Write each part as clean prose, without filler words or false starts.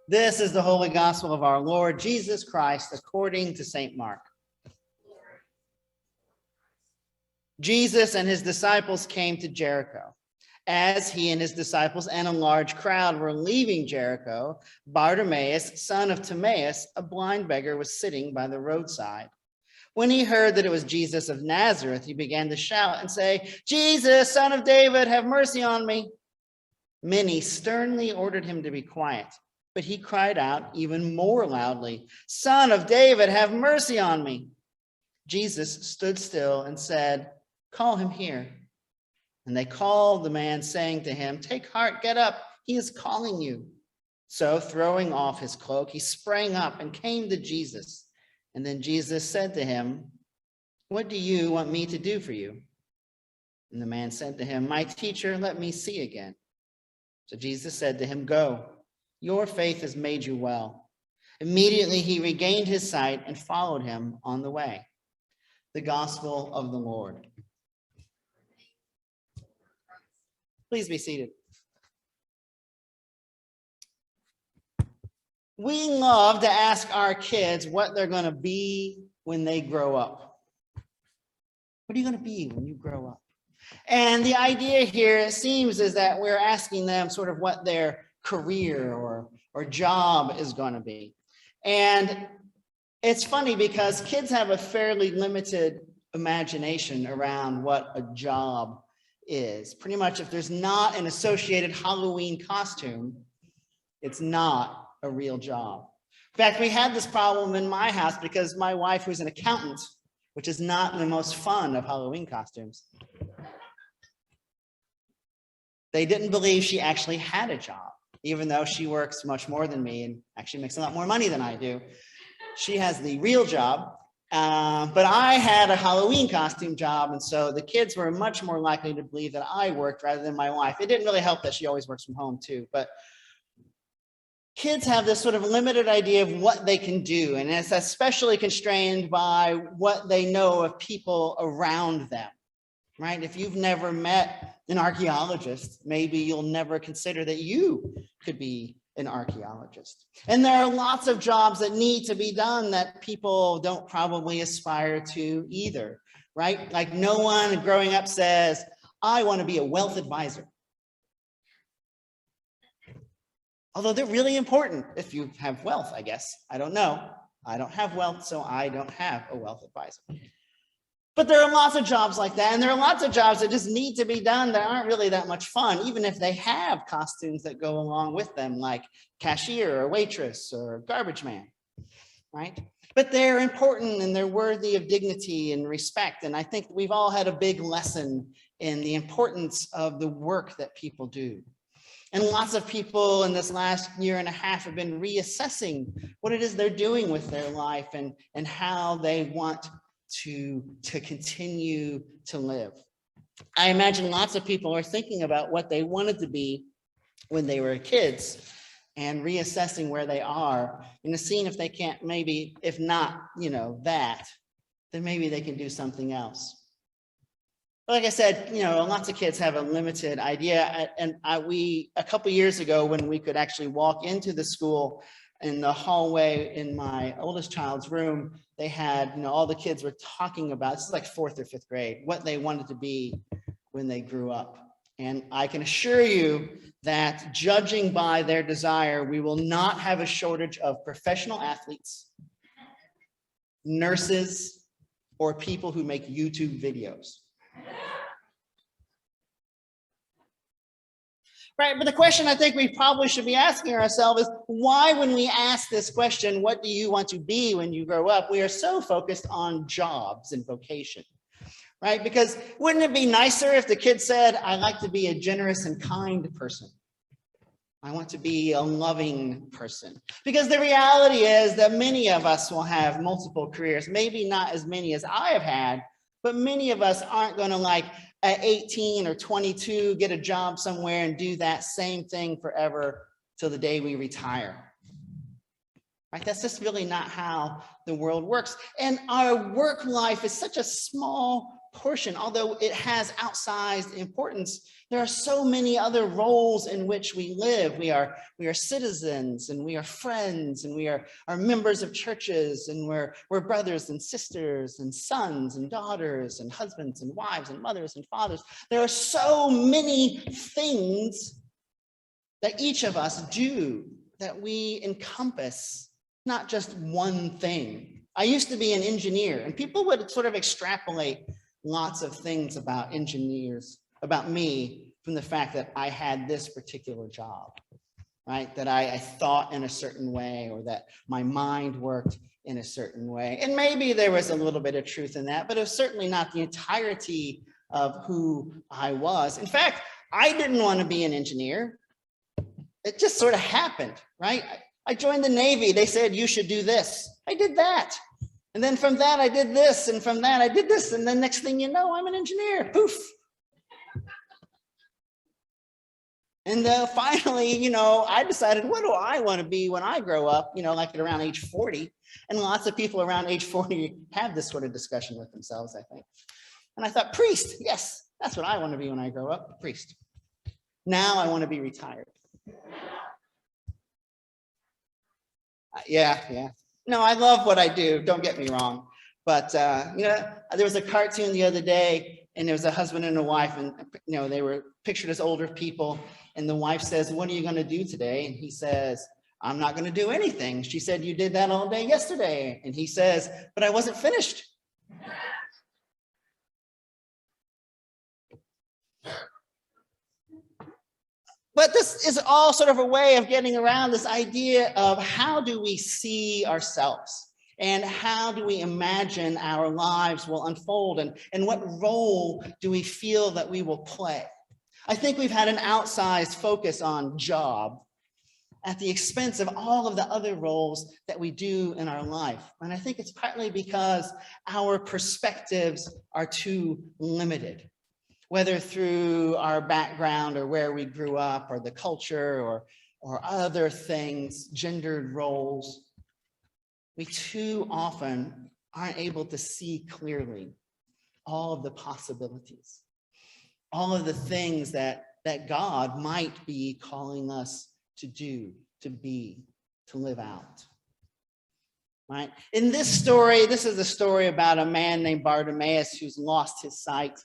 This is the holy gospel of our Lord Jesus Christ according to St. Mark. Jesus and his disciples came to Jericho. As he and his disciples and a large crowd were leaving Jericho, Bartimaeus, son of Timaeus, a blind beggar, was sitting by the roadside. When he heard that it was Jesus of Nazareth, he began to shout and say, "Jesus, son of David, have mercy on me." Many sternly ordered him to be quiet, but he cried out even more loudly, "Son of David, have mercy on me." Jesus stood still and said, "Call him here." And they called the man, saying to him, "Take heart, get up, he is calling you." So throwing off his cloak, he sprang up and came to Jesus. And then Jesus said to him, "What do you want me to do for you?" And the man said to him, "My teacher, let me see again." So Jesus said to him, "Go, your faith has made you well." Immediately he regained his sight and followed him on the way. The gospel of the Lord. Please be seated. We love to ask our kids what they're going to be when they grow up. What are you going to be when you grow up? And the idea here, it seems, is that we're asking them sort of what their career or job is going to be. And it's funny because kids have a fairly limited imagination around what a job is. Pretty much if there's not an associated Halloween costume, it's not a real job. In fact, we had this problem in my house because my wife, who's an accountant, which is not the most fun of Halloween costumes, they didn't believe she actually had a job, even though she works much more than me and actually makes a lot more money than I do. She has the real job, but I had a Halloween costume job, and so the kids were much more likely to believe that I worked rather than my wife. It didn't really help that she always works from home too, but kids have this sort of limited idea of what they can do, and it's especially constrained by what they know of people around them, right? If you've never met an archaeologist, maybe you'll never consider that you could be an archaeologist. And there are lots of jobs that need to be done that people don't probably aspire to either, right? Like no one growing up says, "I want to be a wealth advisor." Although they're really important if you have wealth, I guess. I don't know. I don't have wealth, so I don't have a wealth advisor. But there are lots of jobs like that, and there are lots of jobs that just need to be done that aren't really that much fun, even if they have costumes that go along with them, like cashier or waitress or garbage man, right? But they're important and they're worthy of dignity and respect. And I think we've all had a big lesson in the importance of the work that people do. And lots of people in this last year and a half have been reassessing what it is they're doing with their life and how they want to continue to live. I imagine lots of people are thinking about what they wanted to be when they were kids and reassessing where they are and seeing if they can't, maybe, if not, that, then maybe they can do something else. But like I said, lots of kids have a limited idea. And a couple years ago, when we could actually walk into the school, in the hallway in my oldest child's room, they had, all the kids were talking about, this is like 4th or 5th grade, what they wanted to be when they grew up. And I can assure you that judging by their desire, we will not have a shortage of professional athletes, nurses, or people who make YouTube videos. Right, but the question I think we probably should be asking ourselves is why, when we ask this question, what do you want to be when you grow up, we are so focused on jobs and vocation, right? Because wouldn't it be nicer if the kid said, "I like to be a generous and kind person. I want to be a loving person." Because the reality is that many of us will have multiple careers, maybe not as many as I have had, but many of us aren't going to at 18 or 22, get a job somewhere and do that same thing forever till the day we retire. Right? That's just really not how the world works. And our work life is such a small portion, although it has outsized importance, there are so many other roles in which we live. We are citizens, and we are friends, and we are members of churches, and we're brothers and sisters and sons and daughters and husbands and wives and mothers and fathers. There are so many things that each of us do, that we encompass, not just one thing. I used to be an engineer, and people would sort of extrapolate lots of things about engineers, about me, from the fact that I had this particular job, right? That I thought in a certain way, or that my mind worked in a certain way. And maybe there was a little bit of truth in that, but it was certainly not the entirety of who I was. In fact, I didn't want to be an engineer. It just sort of happened, right? I joined the Navy. They said, you should do this. I did that. And then from that, I did this. And from that, I did this. And then next thing you know, I'm an engineer. Poof. And finally, I decided, what do I want to be when I grow up, like at around age 40. And lots of people around age 40 have this sort of discussion with themselves, I think. And I thought, priest. Yes, that's what I want to be when I grow up, priest. Now I want to be retired. Yeah. No, I love what I do. Don't get me wrong. But, there was a cartoon the other day, and there was a husband and a wife, and, they were pictured as older people. And the wife says, what are you going to do today? And he says, I'm not going to do anything. She said, you did that all day yesterday. And he says, but I wasn't finished. But this is all sort of a way of getting around this idea of how do we see ourselves, and how do we imagine our lives will unfold, and what role do we feel that we will play? I think we've had an outsized focus on job at the expense of all of the other roles that we do in our life. And I think it's partly because our perspectives are too limited, whether through our background or where we grew up or the culture or other things, gendered roles. We too often aren't able to see clearly all of the possibilities, all of the things that God might be calling us to do, to be, to live out. Right? In this story, this is a story about a man named Bartimaeus who's lost his sight.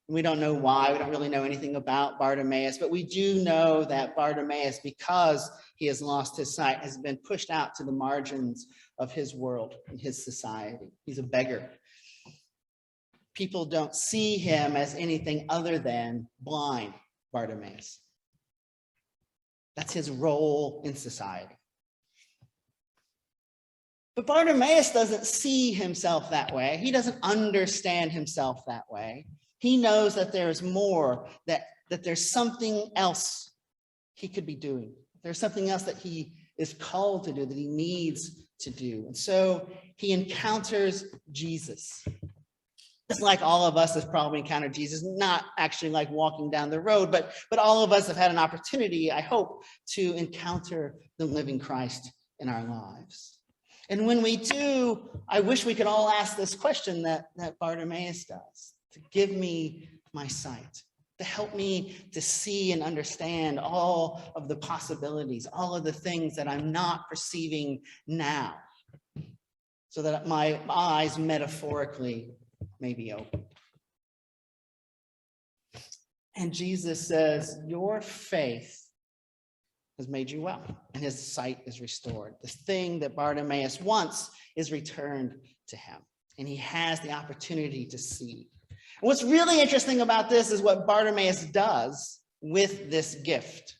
We don't know why. We don't really know anything about Bartimaeus, but we do know that Bartimaeus, because he has lost his sight, has been pushed out to the margins of his world and his society. He's a beggar. People don't see him as anything other than blind Bartimaeus. That's his role in society. But Bartimaeus doesn't see himself that way. He doesn't understand himself that way. He knows that there's more, that there's something else he could be doing. There's something else that he is called to do, that he needs to do. And so he encounters Jesus. Just like all of us have probably encountered Jesus, not actually like walking down the road, but all of us have had an opportunity, I hope, to encounter the living Christ in our lives. And when we do, I wish we could all ask this question that Bartimaeus does: to give me my sight, to help me to see and understand all of the possibilities, all of the things that I'm not perceiving now, so that my eyes metaphorically may be open. And Jesus says, your faith has made you well, and his sight is restored. The thing that Bartimaeus wants is returned to him, and he has the opportunity to see. And what's really interesting about this is what Bartimaeus does with this gift.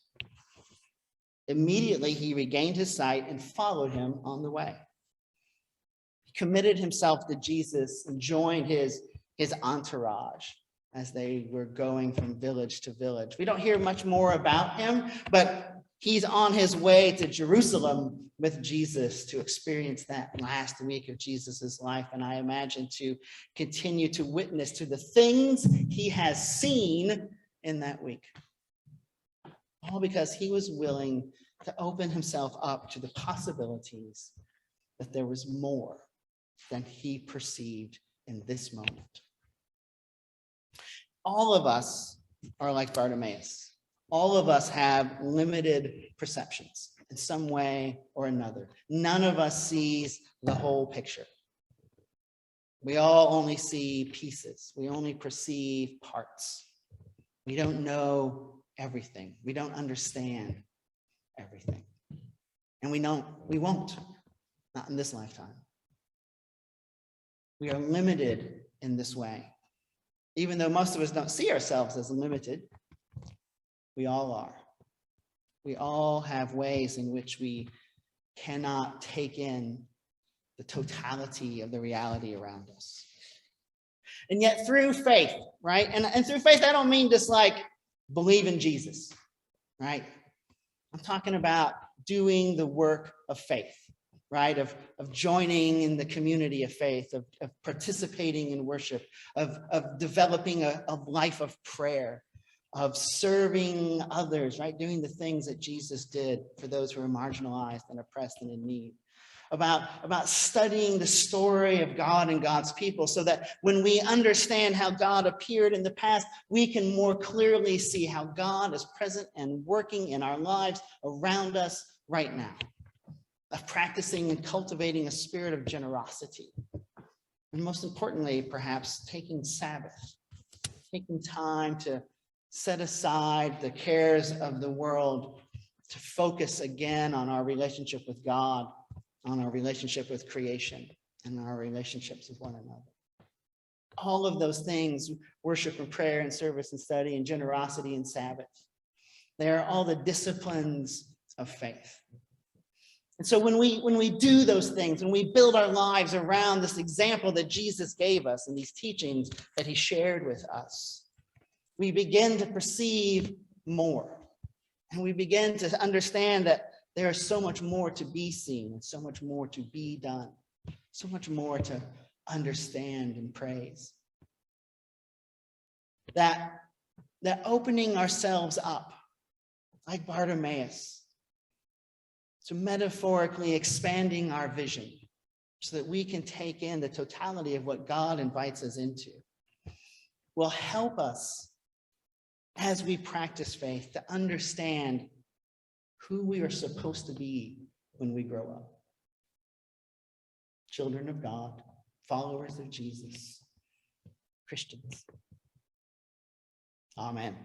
Immediately, he regained his sight and followed him on the way. He committed himself to Jesus and joined his entourage as they were going from village to village. We don't hear much more about him, but he's on his way to Jerusalem with Jesus to experience that last week of Jesus's life, and I imagine to continue to witness to the things he has seen in that week. All because he was willing to open himself up to the possibilities that there was more than he perceived in this moment. all of us are like Bartimaeus. All of us have limited perceptions in some way or another. None of us sees the whole picture. We all only see pieces. We only perceive parts. We don't know everything. We don't understand everything. And we won't, not in this lifetime. We are limited in this way. Even though most of us don't see ourselves as limited, we all are. We all have ways in which we cannot take in the totality of the reality around us. And yet through faith, right? And through faith, I don't mean just like believe in Jesus, right? I'm talking about doing the work of faith, right? Of joining in the community of faith, of participating in worship, of developing a life of prayer, of serving others, right? Doing the things that Jesus did for those who are marginalized and oppressed and in need. About studying the story of God and God's people so that when we understand how God appeared in the past, we can more clearly see how God is present and working in our lives around us right now. Of practicing and cultivating a spirit of generosity. And most importantly, perhaps taking Sabbath, taking time to set aside the cares of the world to focus again on our relationship with God, on our relationship with creation, and our relationships with one another. All of those things, worship and prayer and service and study and generosity and Sabbath, they are all the disciplines of faith. And so when we do those things, when we build our lives around this example that Jesus gave us and these teachings that he shared with us, we begin to perceive more. And we begin to understand that there is so much more to be seen and so much more to be done, so much more to understand and praise. That opening ourselves up, like Bartimaeus, to metaphorically expanding our vision so that we can take in the totality of what God invites us into, will help us as we practice faith to understand who we are supposed to be when we grow up. Children of God, followers of Jesus, Christians. Amen.